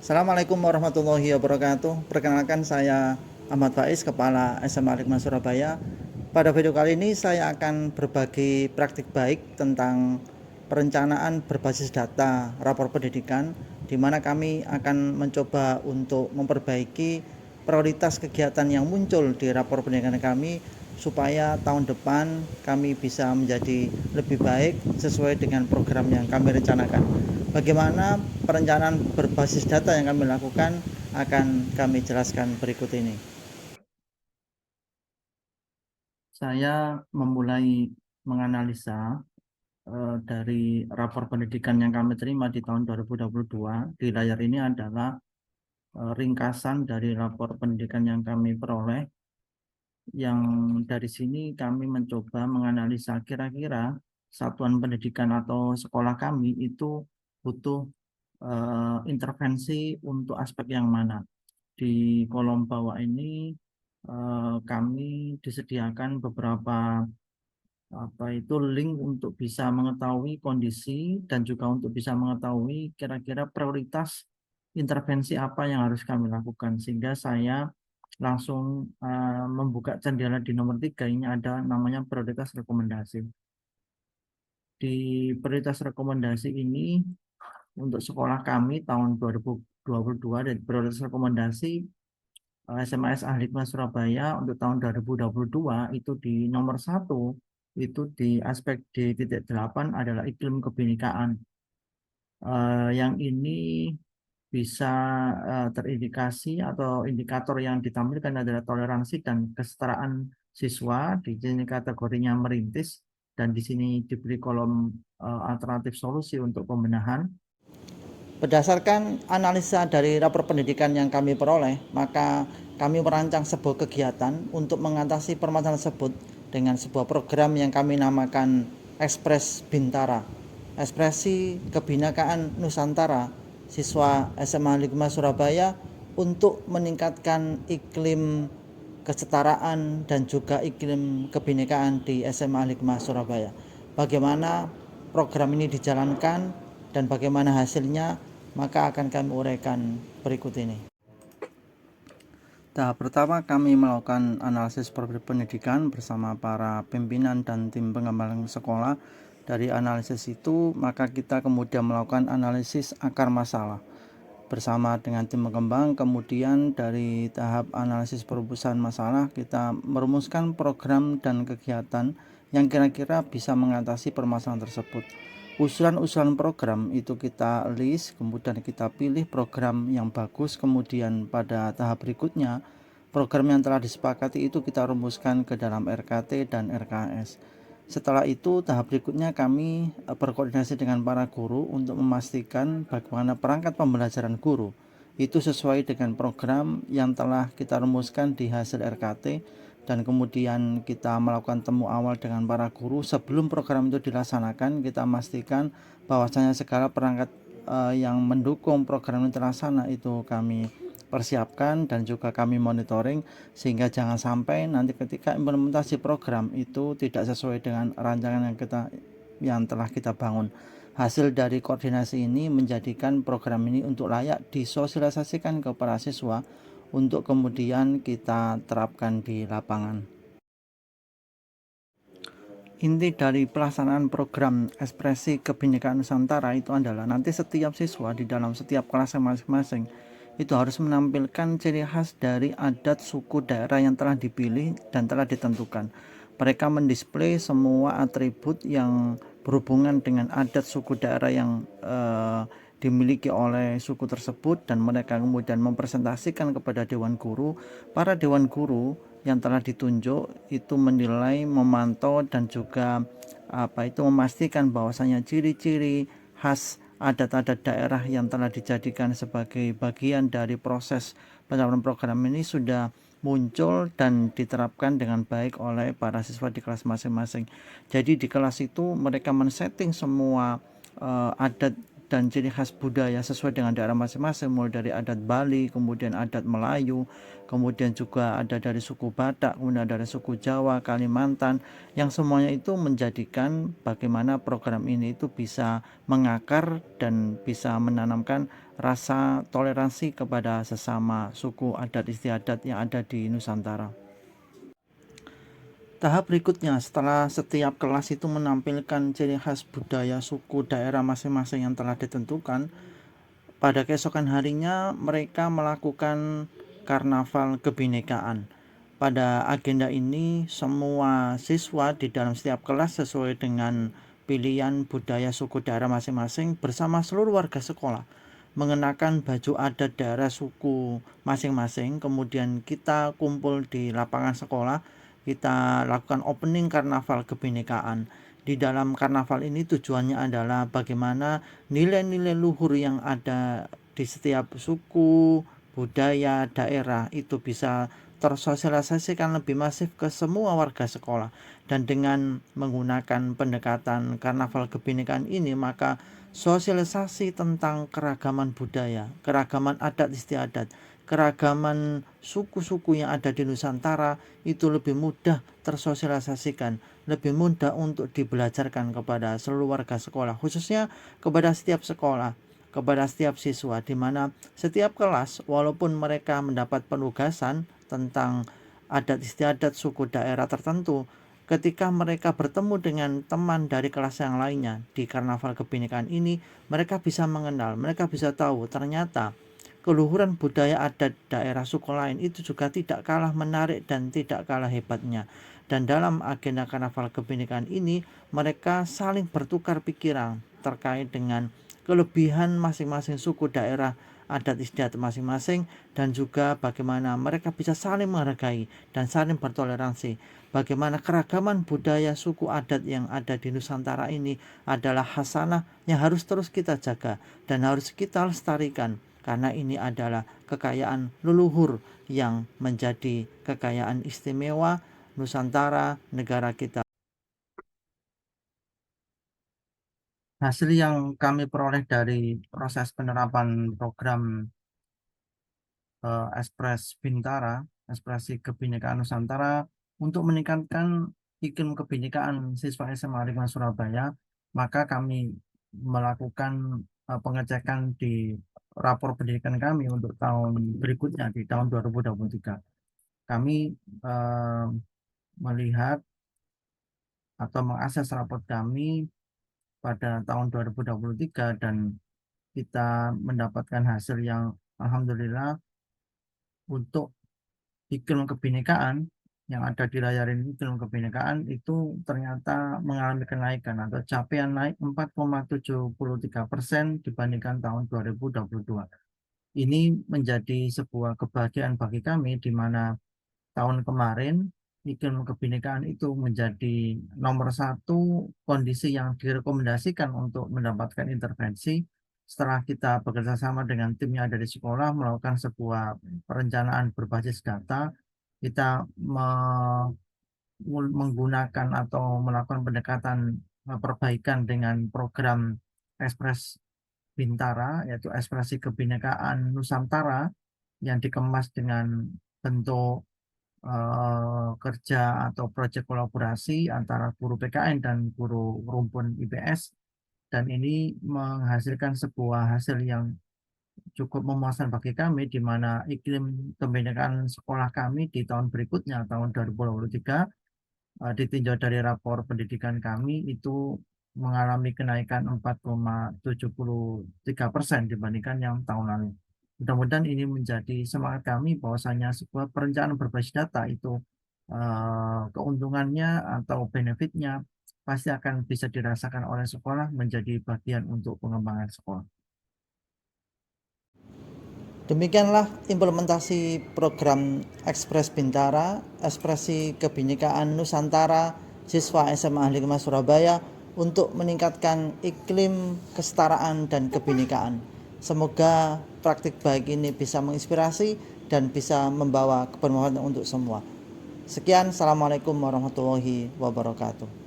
Assalamualaikum warahmatullahi wabarakatuh. Perkenalkan saya Ahmad Faiz, Kepala SMA Al-Hikmah Surabaya. Pada video kali ini saya akan berbagi praktik baik tentang perencanaan berbasis data rapor pendidikan, di mana kami akan mencoba untuk memperbaiki prioritas kegiatan yang muncul di rapor pendidikan kami supaya tahun depan kami bisa menjadi lebih baik sesuai dengan program yang kami rencanakan. Bagaimana perencanaan berbasis data yang kami lakukan akan kami jelaskan berikut ini. Saya memulai menganalisa dari rapor pendidikan yang kami terima di tahun 2022. Di layar ini adalah ringkasan dari rapor pendidikan yang kami peroleh. Yang dari sini kami mencoba menganalisa kira-kira satuan pendidikan atau sekolah kami itu butuh intervensi untuk aspek yang mana. Di kolom bawah ini kami disediakan beberapa link untuk bisa mengetahui kondisi dan juga untuk bisa mengetahui kira-kira prioritas intervensi apa yang harus kami lakukan, sehingga saya langsung membuka jendela di nomor 3. Ini ada namanya prioritas rekomendasi. Di prioritas rekomendasi ini untuk sekolah kami tahun 2022 dan prioritas rekomendasi SMAS Al-Hikmah Surabaya untuk tahun 2022 itu di nomor 1 itu di aspek D.8 adalah iklim kebinekaan. Yang ini bisa terindikasi atau indikator yang ditampilkan adalah toleransi dan kesetaraan siswa. Di sini kategorinya merintis dan di sini diberi kolom alternatif solusi untuk pembenahan. Berdasarkan analisa dari rapor pendidikan yang kami peroleh, maka kami merancang sebuah kegiatan untuk mengatasi permasalahan tersebut dengan sebuah program yang kami namakan Ekspres Bintara, Ekspresi Kebinekaan Nusantara siswa SMA Al-Hikmah Surabaya untuk meningkatkan iklim kesetaraan dan juga iklim kebinekaan di SMA Al-Hikmah Surabaya. Bagaimana program ini dijalankan dan bagaimana hasilnya, maka akan kami uraikan berikut ini. Tahap pertama, kami melakukan analisis profil pendidikan bersama para pimpinan dan tim pengembangan sekolah. Dari analisis itu, maka kita kemudian melakukan analisis akar masalah bersama dengan tim pengembang. Kemudian dari tahap analisis perumusan masalah, kita merumuskan program dan kegiatan yang kira-kira bisa mengatasi permasalahan tersebut. Usulan-usulan program itu kita list, kemudian kita pilih program yang bagus. Kemudian pada tahap berikutnya, program yang telah disepakati itu kita rumuskan ke dalam RKT dan RKS. Setelah itu, tahap berikutnya kami berkoordinasi dengan para guru untuk memastikan bagaimana perangkat pembelajaran guru itu sesuai dengan program yang telah kita rumuskan di hasil RKT. Dan kemudian kita melakukan temu awal dengan para guru sebelum program itu dilaksanakan. Kita memastikan bahwasanya segala perangkat yang mendukung program ini terlaksana itu kami persiapkan dan juga kami monitoring, sehingga jangan sampai nanti ketika implementasi program itu tidak sesuai dengan rancangan yang telah kita bangun. Hasil dari koordinasi ini menjadikan program ini untuk layak disosialisasikan kepada siswa untuk kemudian kita terapkan di lapangan. Inti dari pelaksanaan program Ekspresi Kebinekaan Nusantara itu adalah nanti setiap siswa di dalam setiap kelas masing-masing itu harus menampilkan ciri khas dari adat suku daerah yang telah dipilih dan telah ditentukan. Mereka mendisplay semua atribut yang berhubungan dengan adat suku daerah yang dimiliki oleh suku tersebut, dan mereka kemudian mempresentasikan kepada dewan guru. Para dewan guru yang telah ditunjuk itu menilai, memantau dan juga memastikan bahwasanya ciri-ciri khas adat-adat daerah yang telah dijadikan sebagai bagian dari proses pencapaian program ini sudah muncul dan diterapkan dengan baik oleh para siswa di kelas masing-masing. Jadi di kelas itu mereka men-setting semua adat dan ciri khas budaya sesuai dengan daerah masing-masing, mulai dari adat Bali, kemudian adat Melayu, kemudian juga ada dari suku Batak, kemudian dari suku Jawa, Kalimantan, yang semuanya itu menjadikan bagaimana program ini itu bisa mengakar dan bisa menanamkan rasa toleransi kepada sesama suku adat istiadat yang ada di Nusantara. Tahap berikutnya, setelah setiap kelas itu menampilkan ciri khas budaya suku daerah masing-masing yang telah ditentukan, pada keesokan harinya mereka melakukan karnaval kebinekaan. Pada agenda ini, semua siswa di dalam setiap kelas sesuai dengan pilihan budaya suku daerah masing-masing bersama seluruh warga sekolah mengenakan baju adat daerah suku masing-masing. Kemudian kita kumpul di lapangan sekolah, kita lakukan opening karnaval kebinekaan. Di dalam karnaval ini tujuannya adalah bagaimana nilai-nilai luhur yang ada di setiap suku, budaya, daerah itu bisa tersosialisasikan lebih masif ke semua warga sekolah. Dan dengan menggunakan pendekatan karnaval kebinekaan ini, maka sosialisasi tentang keragaman budaya, keragaman adat istiadat, keragaman suku-suku yang ada di Nusantara itu lebih mudah tersosialisasikan, lebih mudah untuk dibelajarkan kepada seluruh warga sekolah, khususnya kepada setiap sekolah, kepada setiap siswa, di mana setiap kelas walaupun mereka mendapat penugasan tentang adat istiadat suku daerah tertentu, ketika mereka bertemu dengan teman dari kelas yang lainnya di karnaval kebinekaan ini, mereka bisa mengenal, mereka bisa tahu ternyata keluhuran budaya adat daerah suku lain itu juga tidak kalah menarik dan tidak kalah hebatnya. Dan dalam agenda karnaval kebinekaan ini, mereka saling bertukar pikiran terkait dengan kelebihan masing-masing suku daerah adat istiadat masing-masing, dan juga bagaimana mereka bisa saling menghargai dan saling bertoleransi. Bagaimana keragaman budaya suku adat yang ada di Nusantara ini adalah hasanah yang harus terus kita jaga dan harus kita lestarikan, karena ini adalah kekayaan leluhur yang menjadi kekayaan istimewa Nusantara, negara kita. Hasil yang kami peroleh dari proses penerapan program Ekspres Bintara, ekspresi kebinekaan Nusantara, untuk meningkatkan iklim kebinekaan siswa SMA Lingkungan Surabaya, maka kami melakukan pengecekan di rapor pendidikan kami untuk tahun berikutnya di tahun 2023. Kami melihat atau mengakses rapor kami pada tahun 2023, dan kita mendapatkan hasil yang alhamdulillah untuk iklim kebinekaan yang ada di layar ini. Iklim kebinekaan itu ternyata mengalami kenaikan atau capaian naik 4,73% dibandingkan tahun 2022. Ini menjadi sebuah kebahagiaan bagi kami, di mana tahun kemarin iklim kebinekaan itu menjadi nomor satu kondisi yang direkomendasikan untuk mendapatkan intervensi. Setelah kita bekerja sama dengan timnya dari sekolah melakukan sebuah perencanaan berbasis data, kita menggunakan atau melakukan pendekatan perbaikan dengan program Ekspres Bintara, yaitu ekspresi kebinekaan Nusantara, yang dikemas dengan bentuk kerja atau proyek kolaborasi antara guru PKN dan guru rumpun IPS, dan ini menghasilkan sebuah hasil yang cukup memuaskan bagi kami, di mana iklim kebinekaan sekolah kami di tahun berikutnya, tahun 2023, ditinjau dari rapor pendidikan kami itu mengalami kenaikan 4,73% dibandingkan yang tahun lalu. Mudah-mudahan ini menjadi semangat kami bahwasanya sebuah perencanaan berbasis data itu keuntungannya atau benefitnya pasti akan bisa dirasakan oleh sekolah, menjadi bagian untuk pengembangan sekolah. Demikianlah implementasi program Ekspres Bintara, ekspresi kebinekaan Nusantara siswa SMA Negeri 5 Surabaya untuk meningkatkan iklim kesetaraan dan kebinekaan. Semoga praktik baik ini bisa menginspirasi dan bisa membawa kebermanfaatan untuk semua. Sekian, Assalamualaikum warahmatullahi wabarakatuh.